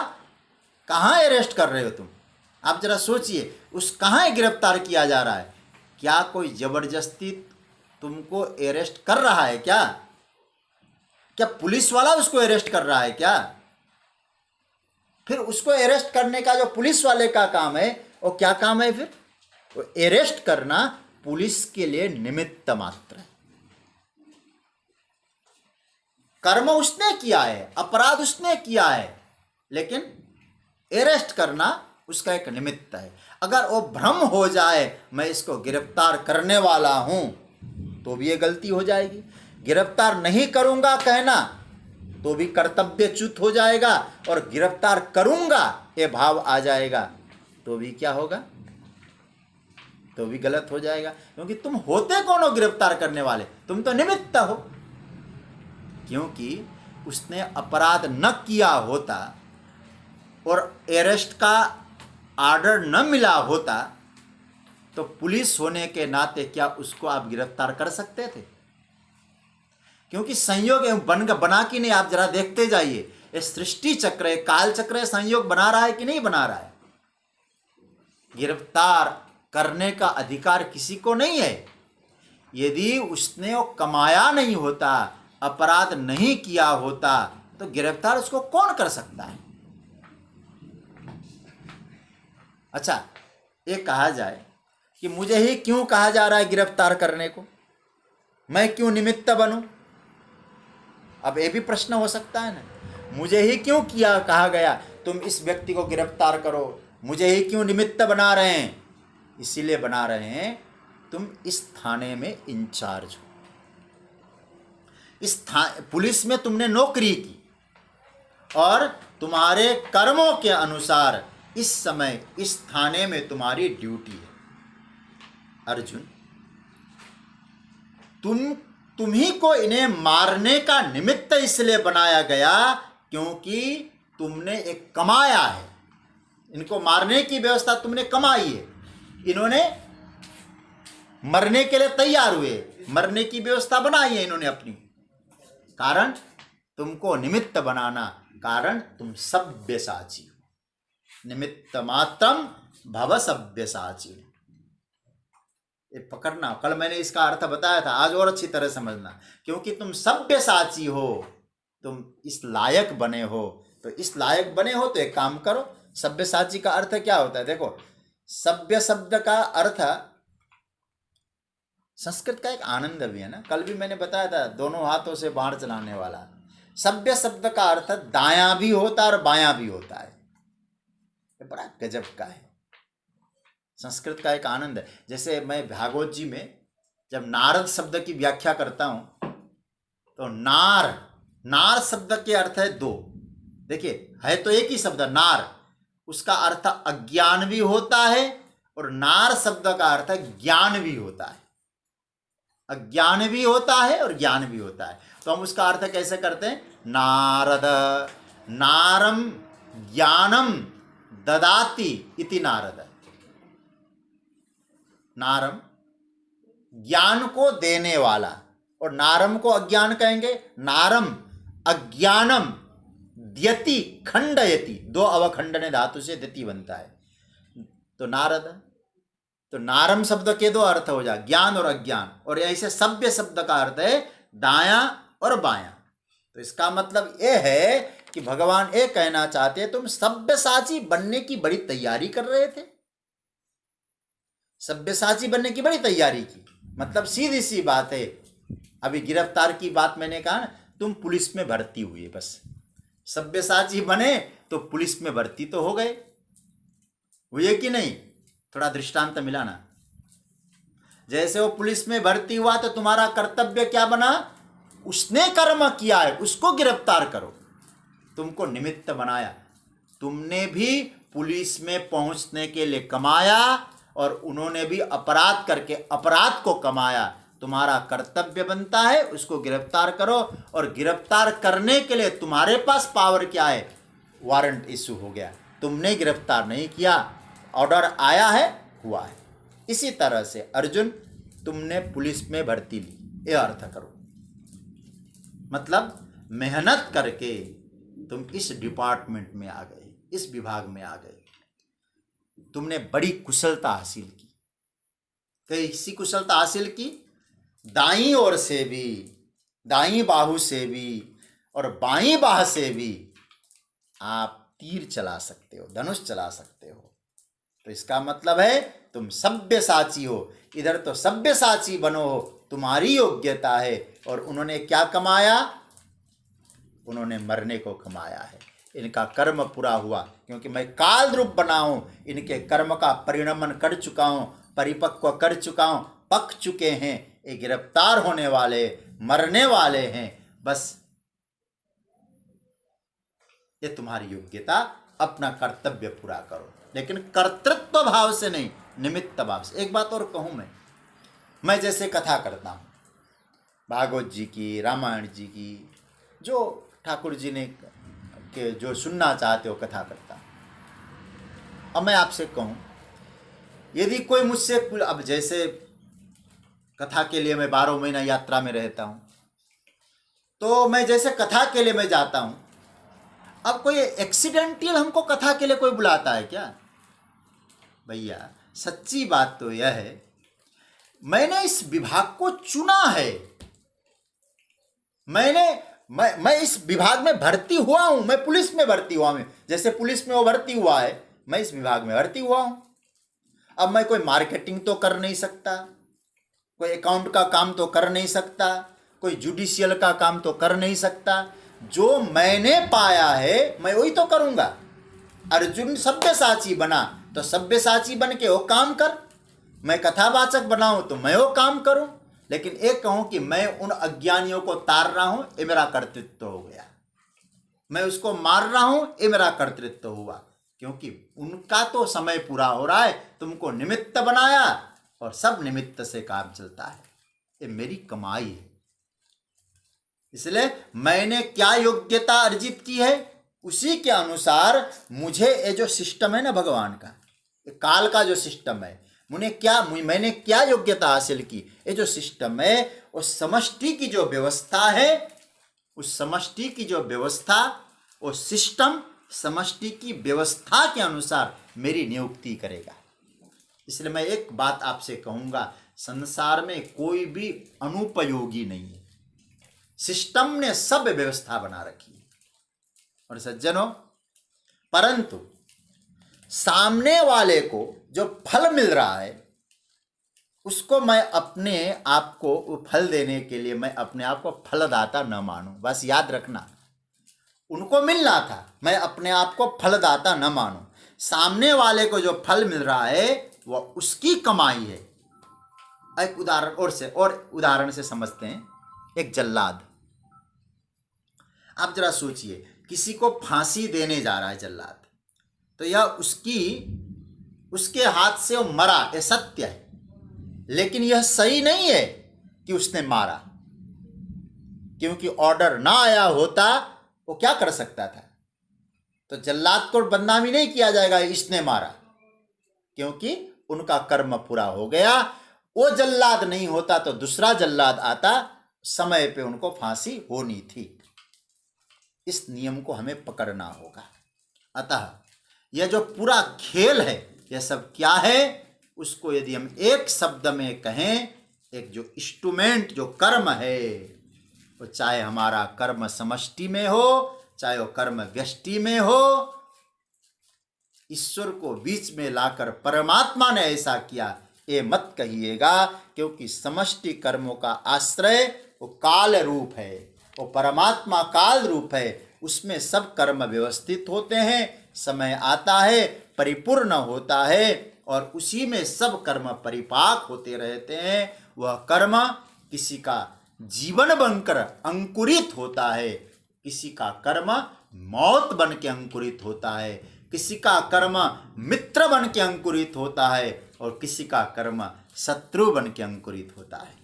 कहाँ अरेस्ट कर रहे हो तुम? आप जरा सोचिए, उस कहाँ गिरफ्तार किया जा रहा है? क्या कोई जबरदस्ती तुमको अरेस्ट कर रहा है क्या? क्या पुलिस वाला उसको अरेस्ट कर रहा है क्या? फिर उसको अरेस्ट करने का जो पुलिस वाले का काम है, वो क्या काम है? फिर वो अरेस्ट करना पुलिस के लिए निमित्त मात्र है। कर्म उसने किया है, अपराध उसने किया है, लेकिन अरेस्ट करना उसका एक निमित्त है। अगर वो भ्रम हो जाए मैं इसको गिरफ्तार करने वाला हूं, तो भी ये गलती हो जाएगी। गिरफ्तार नहीं करूंगा कहना तो भी कर्तव्यच्युत हो जाएगा, और गिरफ्तार करूंगा ये भाव आ जाएगा तो भी क्या होगा? तो भी गलत हो जाएगा, क्योंकि तुम होते कौन हो गिरफ्तार करने वाले? तुम तो निमित्त हो। क्योंकि उसने अपराध न किया होता और अरेस्ट का ऑर्डर न मिला होता तो पुलिस होने के नाते क्या उसको आप गिरफ्तार कर सकते थे? क्योंकि संयोग बना कि नहीं, आप जरा देखते जाइए, ये सृष्टि चक्र है, काल चक्र है, संयोग बना रहा है कि नहीं बना रहा है? गिरफ्तार करने का अधिकार किसी को नहीं है। यदि उसने वो कमाया नहीं होता, अपराध नहीं किया होता, तो गिरफ्तार उसको कौन कर सकता है? अच्छा, ये कहा जाए कि मुझे ही क्यों कहा जा रहा है गिरफ्तार करने को, मैं क्यों निमित्त बनूं? अब ये भी प्रश्न हो सकता है ना, मुझे ही क्यों कहा गया तुम इस व्यक्ति को गिरफ्तार करो, मुझे ही क्यों निमित्त बना रहे हैं? इसीलिए बना रहे हैं तुम इस थाने में इंचार्ज हो, पुलिस में तुमने नौकरी की और तुम्हारे कर्मों के अनुसार इस समय इस थाने में तुम्हारी ड्यूटी है। अर्जुन, तुम्ही को इन्हें मारने का निमित्त इसलिए बनाया गया क्योंकि तुमने एक कमाया है, इनको मारने की व्यवस्था तुमने कमाई है, इन्होंने मरने के लिए तैयार हुए, मरने की व्यवस्था बनाई है इन्होंने अपनी। कारण तुमको निमित्त बनाना, कारण तुम सव्यसाची हो। निमित्त मात्रम भव सव्यसाची। ये पकड़ना, कल मैंने इसका अर्थ बताया था, आज और अच्छी तरह समझना। क्योंकि तुम सव्यसाची हो, तुम इस लायक बने हो, तो इस लायक बने हो तो एक काम करो। सव्यसाची का अर्थ क्या होता है? देखो, सभ्य शब्द का अर्थ संस्कृत का एक आनंद भी है ना, कल भी मैंने बताया था, दोनों हाथों से बाण चलाने वाला। सभ्य शब्द का अर्थ दायां भी होता है और बायां भी होता है। ये बड़ा गजब का है, संस्कृत का एक आनंद है। जैसे मैं भागवत जी में जब नारद शब्द की व्याख्या करता हूं तो नार शब्द के अर्थ है दो। देखिए, है तो एक ही शब्द नार, उसका अर्थ अज्ञान भी होता है और नार शब्द का अर्थ ज्ञान भी होता है। अज्ञान भी होता है और ज्ञान भी होता है। तो हम उसका अर्थ कैसे करते हैं? नारद नारम ज्ञानम ददाति इति नारद। नारम ज्ञान को देने वाला, और नारम को अज्ञान कहेंगे। नारम अज्ञानम द्यति खंडयति, दो अवखंडने धातु से द्यति बनता है, तो नारद। तो नारम शब्द के दो अर्थ हो जाए, ज्ञान और अज्ञान। और ऐसे सभ्य शब्द का अर्थ है दायां और बायां। तो इसका मतलब यह है कि भगवान ये कहना चाहते तुम सभ्यसाची बनने की बड़ी तैयारी कर रहे थे। सभ्यसाची बनने की बड़ी तैयारी की, मतलब सीधी सी बात है। अभी गिरफ्तार की बात मैंने कहा ना, तुम पुलिस में भर्ती हुए, बस सभ्यसाची बने तो पुलिस में भर्ती तो हो गए, हुए कि नहीं? थोड़ा दृष्टांत मिला ना। जैसे वो पुलिस में भर्ती हुआ तो तुम्हारा कर्तव्य क्या बना? उसने कर्म किया है उसको गिरफ्तार करो, तुमको निमित्त बनाया। तुमने भी पुलिस में पहुंचने के लिए कमाया और उन्होंने भी अपराध करके अपराध को कमाया। तुम्हारा कर्तव्य बनता है उसको गिरफ्तार करो, और गिरफ्तार करने के लिए तुम्हारे पास पावर क्या है? वारंट इशू हो गया, तुमने गिरफ्तार नहीं किया, ऑर्डर आया है, हुआ है। इसी तरह से अर्जुन, तुमने पुलिस में भर्ती ली, ये अर्थ करो। मतलब मेहनत करके तुम इस डिपार्टमेंट में आ गए, इस विभाग में आ गए, तुमने बड़ी कुशलता हासिल की। कैसी कुशलता हासिल की? दाईं ओर से भी, दाईं बाहु से भी और बाईं बाह से भी आप तीर चला सकते हो, धनुष चला सकते हो। तो इसका मतलब है तुम सभ्यसाची हो। इधर तो सभ्यसाची बनो हो, तुम्हारी योग्यता है। और उन्होंने क्या कमाया? उन्होंने मरने को कमाया है। इनका कर्म पूरा हुआ, क्योंकि मैं काल रूप बना हूं, इनके कर्म का परिणमन कर चुका हूं, परिपक्व कर चुका हूं, पक चुके हैं, ये गिरफ्तार होने वाले, मरने वाले हैं। बस ये तुम्हारी योग्यता, अपना कर्तव्य पूरा करो, लेकिन कर्तृत्व भाव से नहीं, निमित्त भाव से। एक बात और कहूँ, मैं जैसे कथा करता हूँ भागवत जी की, रामायण जी की, जो ठाकुर जी ने के जो सुनना चाहते हो कथा करता हूँ। अब मैं आपसे कहूँ, यदि कोई मुझसे, अब जैसे कथा के लिए मैं 12 महीना यात्रा में रहता हूँ, तो मैं जैसे कथा के लिए मैं जाता हूँ, अब कोई एक्सीडेंटल हमको कथा के लिए कोई बुलाता है क्या? भैया सच्ची बात तो यह है, मैंने इस विभाग को चुना है। मैं इस विभाग में भर्ती हुआ हूं। मैं पुलिस में भर्ती हुआ हूं, जैसे पुलिस में वो भर्ती हुआ है, मैं इस विभाग में भर्ती हुआ हूं। अब मैं कोई मार्केटिंग तो कर नहीं सकता, कोई अकाउंट का काम तो कर नहीं सकता, कोई जुडिशियल का काम तो कर नहीं सकता। जो मैंने पाया है मैं वही तो करूंगा। अर्जुन सब्यसाची बना तो सब्यसाची बन के वो काम कर, मैं कथावाचक बनाऊं तो मैं वो काम करूं। लेकिन एक कहूं कि मैं उन अज्ञानियों को तार रहा हूं, ये मेरा कर्तृत्व हो गया। मैं उसको मार रहा हूं, ये मेरा कर्तृत्व हुआ, क्योंकि उनका तो समय पूरा हो रहा है, तुमको निमित्त बनाया और सब निमित्त से काम चलता है। ये मेरी कमाई है। इसलिए मैंने क्या योग्यता अर्जित की है, उसी के अनुसार मुझे ये जो सिस्टम है ना भगवान का, काल का जो सिस्टम है, मैंने क्या योग्यता हासिल की, ये जो सिस्टम है, उस समष्टि की जो व्यवस्था है, उस समष्टि की जो व्यवस्था, वो सिस्टम समष्टि की व्यवस्था के अनुसार मेरी नियुक्ति करेगा। इसलिए मैं एक बात आपसे कहूँगा, संसार में कोई भी अनुपयोगी नहीं है। सिस्टम ने सब व्यवस्था बना रखी है। और सज्जनों, परंतु सामने वाले को जो फल मिल रहा है, उसको मैं अपने आप को फल देने के लिए मैं अपने आप को फलदाता न मानूं। बस याद रखना, उनको मिलना था, मैं अपने आप को फलदाता न मानूं। सामने वाले को जो फल मिल रहा है वह उसकी कमाई है। एक उदाहरण से समझते हैं। एक जल्लाद, आप जरा सोचिए, किसी को फांसी देने जा रहा है जल्लाद, तो यह उसके हाथ से वो मरा, यह सत्य है, लेकिन यह सही नहीं है कि उसने मारा, क्योंकि ऑर्डर ना आया होता वो क्या कर सकता था? तो जल्लाद को बदनामी नहीं किया जाएगा इसने मारा, क्योंकि उनका कर्म पूरा हो गया। वो जल्लाद नहीं होता तो दूसरा जल्लाद आता, समय पे उनको फांसी होनी थी। इस नियम को हमें पकड़ना होगा। अतः यह जो पूरा खेल है, यह सब क्या है, उसको यदि हम एक शब्द में कहें, एक जो इंस्ट्रूमेंट जो कर्म है, वो चाहे हमारा कर्म समष्टि में हो, चाहे वो कर्म व्यष्टि में हो, ईश्वर को बीच में लाकर परमात्मा ने ऐसा किया, ये मत कहिएगा, क्योंकि समष्टि कर्मों का आश्रय वो काल रूप है, वो परमात्मा काल रूप है। उसमें सब कर्म व्यवस्थित होते हैं, समय आता है परिपूर्ण होता है, और उसी में सब कर्म परिपाक होते रहते हैं। वह कर्म किसी का जीवन बनकर अंकुरित होता है, किसी का कर्म मौत बन के अंकुरित होता है, किसी का कर्म मित्र बन के अंकुरित होता है, और किसी का कर्म शत्रु बन के अंकुरित होता है।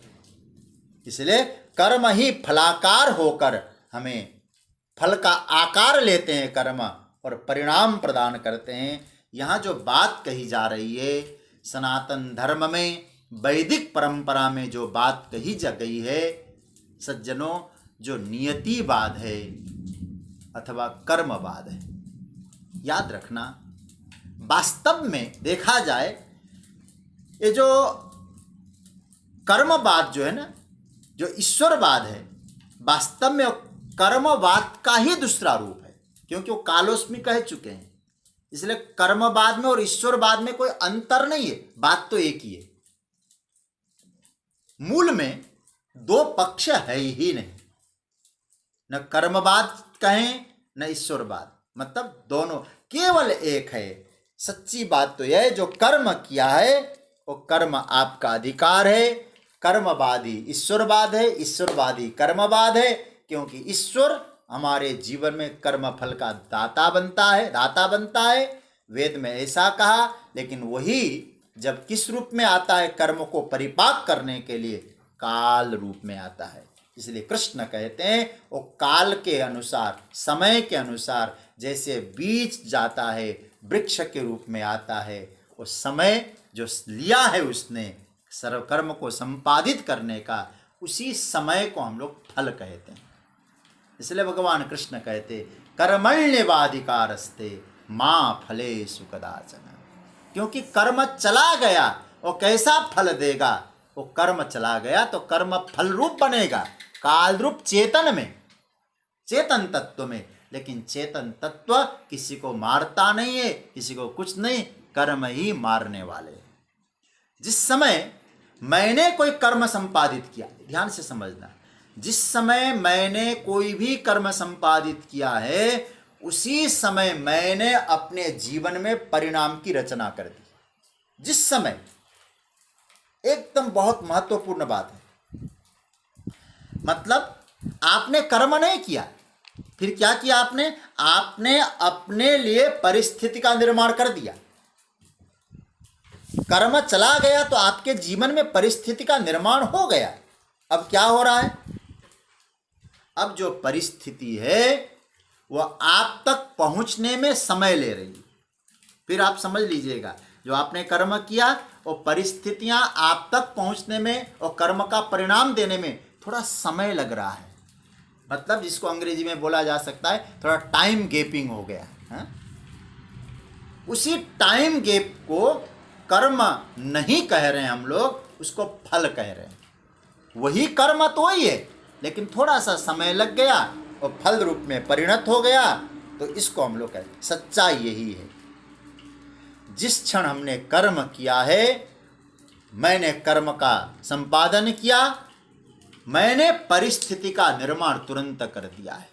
इसलिए कर्म ही फलाकार होकर हमें फल का आकार लेते हैं कर्म, और परिणाम प्रदान करते हैं। यहाँ जो बात कही जा रही है, सनातन धर्म में, वैदिक परंपरा में जो बात कही जा गई है सज्जनों, जो नियतिवाद है अथवा कर्मवाद है, याद रखना, वास्तव में देखा जाए, ये जो कर्मवाद जो है ना, जो ईश्वरवाद है, वास्तव में कर्मवाद का ही दूसरा रूप है, क्योंकि वो कालोस्मी कह चुके हैं। इसलिए कर्मवाद में और ईश्वरवाद में कोई अंतर नहीं है, बात तो एक ही है। मूल में दो पक्ष है ही नहीं, न कर्मवाद कहें न ईश्वरवाद, मतलब दोनों केवल एक है। सच्ची बात तो यह है, जो कर्म किया है वो कर्म आपका अधिकार है। कर्मवादी ईश्वरवाद है, ईश्वरवादी कर्मवाद है, क्योंकि ईश्वर हमारे जीवन में कर्म फल का दाता बनता है। वेद में ऐसा कहा, लेकिन जब किस रूप में आता है? कर्म को परिपाक करने के लिए काल रूप में आता है। इसलिए कृष्ण कहते हैं वो काल के अनुसार, समय के अनुसार जैसे बीज जाता है वृक्ष के रूप में आता है, वो समय जो लिया है उसने सर्वकर्म को संपादित करने का, उसी समय को हम लोग फल कहते हैं। इसलिए भगवान कृष्ण कहते कर्मण्येवाधिकारस्ते माँ फलेषु कदाचन। क्योंकि कर्म चला गया, वो कैसा फल देगा? वो कर्म चला गया तो कर्म फल रूप बनेगा, काल रूप चेतन में, चेतन तत्व में। लेकिन चेतन तत्व किसी को मारता नहीं है, किसी को कुछ नहीं, कर्म ही मारने वाले। जिस समय मैंने कोई कर्म संपादित किया, ध्यान से समझना, जिस समय मैंने कोई भी कर्म संपादित किया है उसी समय मैंने अपने जीवन में परिणाम की रचना कर दी। जिस समय, एकदम बहुत महत्वपूर्ण बात है। मतलब आपने कर्म नहीं किया, फिर क्या किया आपने? आपने अपने लिए परिस्थिति का निर्माण कर दिया। कर्म चला गया तो आपके जीवन में परिस्थिति का निर्माण हो गया। अब क्या हो रहा है? अब जो परिस्थिति है वह आप तक पहुंचने में समय ले रही है। फिर आप समझ लीजिएगा, जो आपने कर्म किया वो परिस्थितियां आप तक पहुंचने में और कर्म का परिणाम देने में थोड़ा समय लग रहा है। मतलब जिसको अंग्रेजी में बोला जा सकता है थोड़ा टाइम गैपिंग हो गया है। उसी टाइम गैप को कर्म नहीं कह रहे हैं हम लोग, उसको फल कह रहे हैं। वही कर्म तो वही है, लेकिन थोड़ा सा समय लग गया और फल रूप में परिणत हो गया, तो इसको हम लोग कहते हैं। सच्चाई यही है, जिस क्षण हमने कर्म किया है, मैंने कर्म का संपादन किया, मैंने परिस्थिति का निर्माण तुरंत कर दिया है।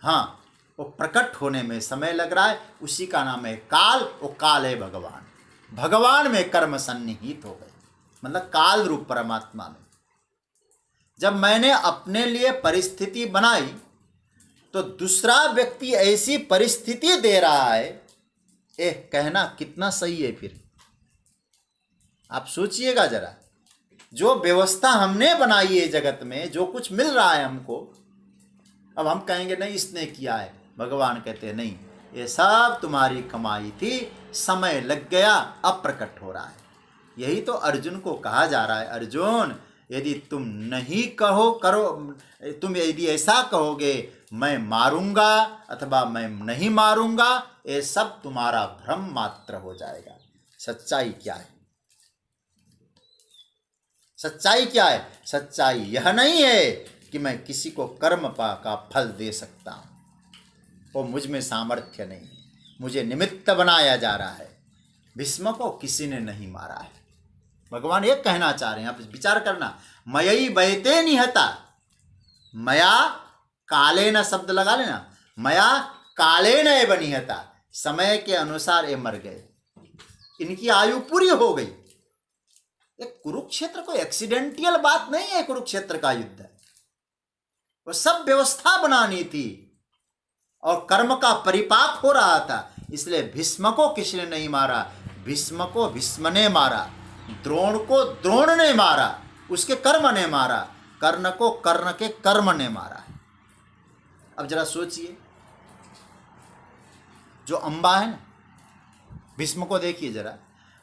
हाँ, वो प्रकट होने में समय लग रहा है, उसी का नाम है काल। वो काल है भगवान। भगवान में कर्म सन्निहित हो गए, मतलब काल रूप परमात्मा में। जब मैंने अपने लिए परिस्थिति बनाई तो दूसरा व्यक्ति ऐसी परिस्थिति दे रहा है, कहना कितना सही है। फिर आप सोचिएगा जरा, जो व्यवस्था हमने बनाई है जगत में, जो कुछ मिल रहा है हमको, अब हम कहेंगे नहीं इसने किया है। भगवान कहते हैं नहीं, ये सब तुम्हारी कमाई थी, समय लग गया, अब प्रकट हो रहा है। यही तो अर्जुन को कहा जा रहा है, अर्जुन यदि तुम नहीं तुम यदि ऐसा कहोगे मैं मारूंगा अथवा मैं नहीं मारूंगा, ये सब तुम्हारा भ्रम मात्र हो जाएगा। सच्चाई क्या है? सच्चाई क्या है? सच्चाई यह नहीं है कि मैं किसी को कर्म का फल दे सकता हूं, वो मुझ में सामर्थ्य नहीं, मुझे निमित्त बनाया जा रहा है। भीष्म को किसी ने नहीं मारा है। भगवान ये कहना चाह रहे हैं, आप विचार करना, मयि वैते निहता, मया कालेन शब्द लगा लेना, मया कालेन एव निहता, समय के अनुसार ये मर गए, इनकी आयु पूरी हो गई। एक कुरुक्षेत्र कोई एक्सीडेंटियल बात नहीं है। कुरुक्षेत्र का युद्ध वो सब व्यवस्था बनानी थी और कर्म का परिपाक हो रहा था। इसलिए भीष्म को किसने नहीं मारा? भीष्म को भीष्म ने मारा, द्रोण को द्रोण ने मारा, उसके कर्म ने मारा, कर्ण को कर्ण के कर्म ने मारा। अब जरा सोचिए, जो अंबा है ना, भीष्म को देखिए जरा,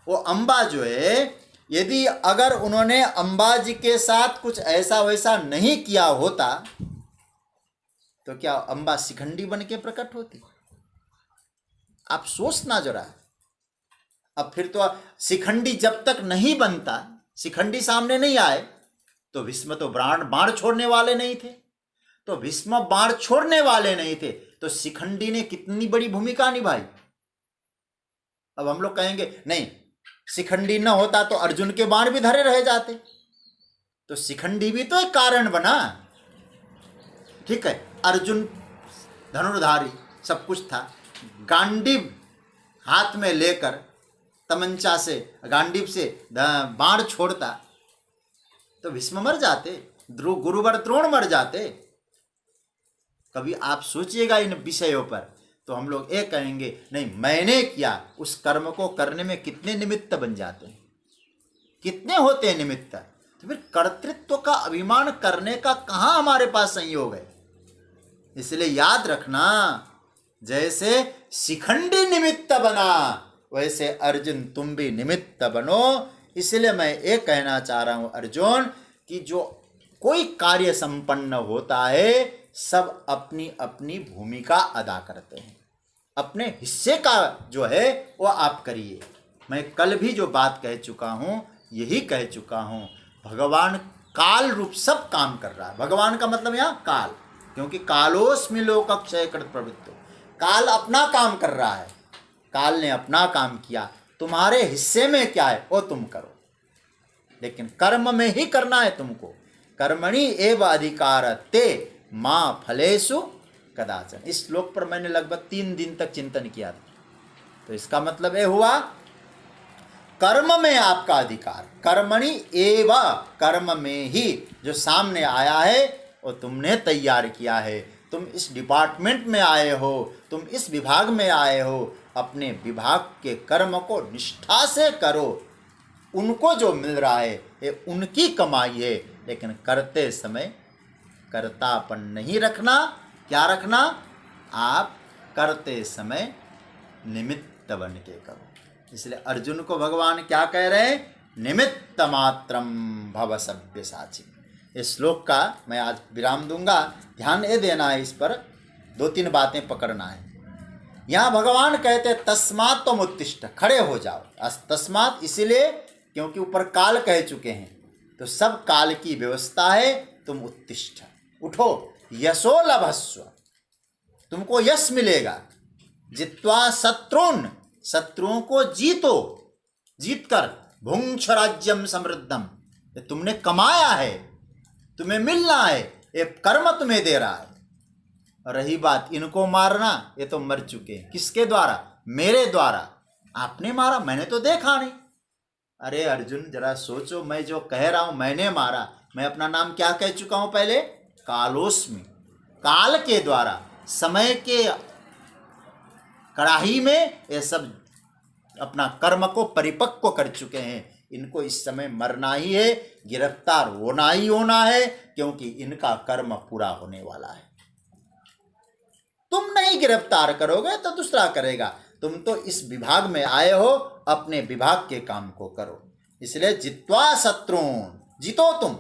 वो अंबा जो है, यदि अगर उन्होंने अंबा जी के साथ कुछ ऐसा वैसा नहीं किया होता तो क्या अंबा शिखंडी बन के प्रकट होती? आप सोचना जरा। अब फिर तो शिखंडी जब तक नहीं बनता, शिखंडी सामने नहीं आए, तो भीष्म तो बाण छोड़ने वाले नहीं थे। तो भीष्म बाण छोड़ने वाले नहीं थे तो शिखंडी ने कितनी बड़ी भूमिका निभाई। अब हम लोग कहेंगे नहीं, शिखंडी न होता तो अर्जुन के बाण भी धरे रह जाते, तो शिखंडी भी तो एक कारण बना। ठीक है, अर्जुन धनुर्धारी सब कुछ था, गांडीव हाथ में लेकर तमंचा से, गांडीव से बाण छोड़ता तो भीष्म मर जाते, गुरुवर द्रोण मर जाते। कभी आप सोचिएगा इन विषयों पर, तो हम लोग ये कहेंगे नहीं मैंने किया, उस कर्म को करने में कितने निमित्त बन जाते हैं। कितने होते हैं निमित्त? तो फिर कर्तृत्व का अभिमान करने का कहाँ हमारे पास संयोग है? इसलिए याद रखना, जैसे शिखंडी निमित्त बना वैसे अर्जुन तुम भी निमित्त बनो। इसलिए मैं ये कहना चाह रहा हूं अर्जुन कि जो कोई कार्य संपन्न होता है सब अपनी अपनी भूमिका अदा करते हैं, अपने हिस्से का जो है वो आप करिए। मैं कल भी जो बात कह चुका हूँ यही कह चुका हूँ, भगवान काल रूप सब काम कर रहा है। भगवान का मतलब यहाँ काल, क्योंकि कालोस्मि लोकक्षय कृत प्रवृत्तो, काल अपना काम कर रहा है। काल ने अपना काम किया, तुम्हारे हिस्से में क्या है वो तुम करो, लेकिन कर्म में ही करना है तुमको। कर्मणि एव अधिकारस्ते मां फलेषु कदाचन। इस श्लोक पर मैंने लगभग 3 दिन तक चिंतन किया था। तो इसका मतलब ये हुआ कर्म में आपका अधिकार, कर्मणि एव, कर्म में ही जो सामने आया है वो तुमने तैयार किया है। तुम इस डिपार्टमेंट में आए हो, तुम इस विभाग में आए हो, अपने विभाग के कर्म को निष्ठा से करो। उनको जो मिल रहा है ये उनकी कमाई है, लेकिन करते समय कर्तापन नहीं रखना। क्या रखना? आप करते समय निमित्त बन के करो। इसलिए अर्जुन को भगवान क्या कह रहे हैं? निमित्त मात्रम भव सव्यसाची। इस श्लोक का मैं आज विराम दूंगा, ध्यान ये देना है, इस पर 2-3 बातें पकड़ना है। यहाँ भगवान कहते तस्मात् तुम उत्तिष्ठ, खड़े हो जाओ। तस्मात् इसलिए क्योंकि ऊपर काल कह चुके हैं, तो सब काल की व्यवस्था है। तुम उत्तिष्ठ, उठो। यशो लभस्व, तुमको यश मिलेगा। जित्वा शत्रुन, शत्रुओं को जीतो, जीतकर भुंक्ष राज्यम समृद्धम, ये तुमने कमाया है, तुम्हें मिलना है, ये कर्म तुम्हें दे रहा है। और रही बात इनको मारना, ये तो मर चुके हैं। किसके द्वारा? मेरे द्वारा। आपने मारा, मैंने तो देखा नहीं। अरे अर्जुन जरा सोचो, मैं जो कह रहा हूं मैंने मारा, मैं अपना नाम क्या कह चुका हूं पहले? कालोस्मि। काल के द्वारा, समय के कड़ाही में ये सब अपना कर्म को परिपक्व कर चुके हैं। इनको इस समय मरना ही है, गिरफ्तार होना ही होना है, क्योंकि इनका कर्म पूरा होने वाला है। तुम नहीं गिरफ्तार करोगे तो दूसरा करेगा। तुम तो इस विभाग में आए हो, अपने विभाग के काम को करो। इसलिए जित्वा शत्रुन, जीतो तुम।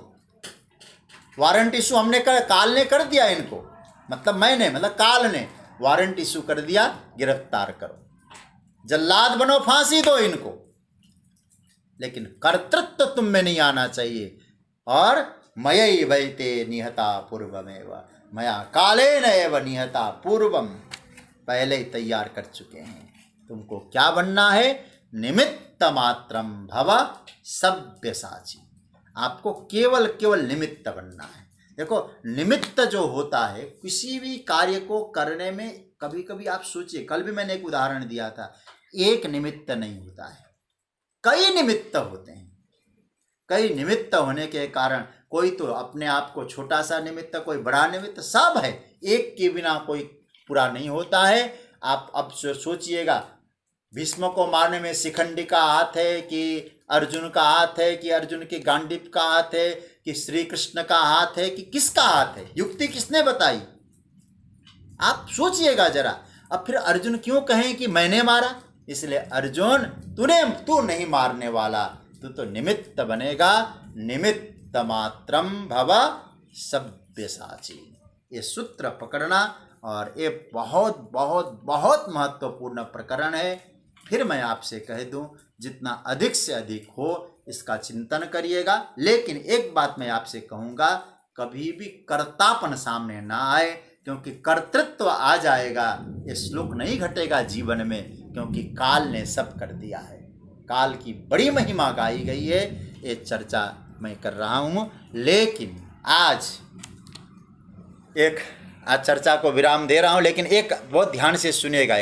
वारंट इशू हमने काल ने कर दिया इनको, मतलब मैंने, मतलब काल ने वारंट इशू कर दिया, गिरफ्तार करो, जल्लाद बनो, फांसी दो इनको। लेकिन कर्तृत्व तुम में नहीं आना चाहिए। और मयैवैते निहता पूर्वमेव, मया कालेन एव निहता पूर्वम, पहले ही तैयार कर चुके हैं। तुमको क्या बनना है? निमित्त मात्रम भव सव्यसाची। आपको केवल केवल निमित्त बनना है। देखो, निमित्त जो होता है किसी भी कार्य को करने में, कभी कभी आप सोचिए, कल भी मैंने एक उदाहरण दिया था, एक निमित्त नहीं होता है, कई निमित्त होते हैं। कई निमित्त होने के कारण कोई तो अपने आप को छोटा सा निमित्त, कोई बड़ा निमित्त, सब है। एक के बिना कोई पूरा नहीं होता है। आप अब सोचिएगा, भीष्म को मारने में शिखंडी का हाथ है कि अर्जुन का हाथ है, कि अर्जुन के गांडीव का हाथ है, कि श्री कृष्ण का हाथ है, कि किसका हाथ है? युक्ति किसने बताई? आप सोचिएगा जरा। अब फिर अर्जुन क्यों कहें कि मैंने मारा? इसलिए अर्जुन, तू नहीं मारने वाला, तू तो निमित्त बनेगा। निमित्त मात्रम भव सव्यसाची, ये सूत्र पकड़ना। और ये बहुत बहुत बहुत महत्वपूर्ण प्रकरण है। फिर मैं आपसे कह दूं, जितना अधिक से अधिक हो इसका चिंतन करिएगा। लेकिन एक बात मैं आपसे कहूँगा, कभी भी कर्तापन सामने ना आए, क्योंकि कर्तृत्व आ जाएगा, ये श्लोक नहीं घटेगा जीवन में, क्योंकि काल ने सब कर दिया है। काल की बड़ी महिमा गाई गई है, ये चर्चा मैं कर रहा हूँ। लेकिन आज चर्चा को विराम दे रहा हूँ, लेकिन एक बहुत ध्यान से सुनिएगा।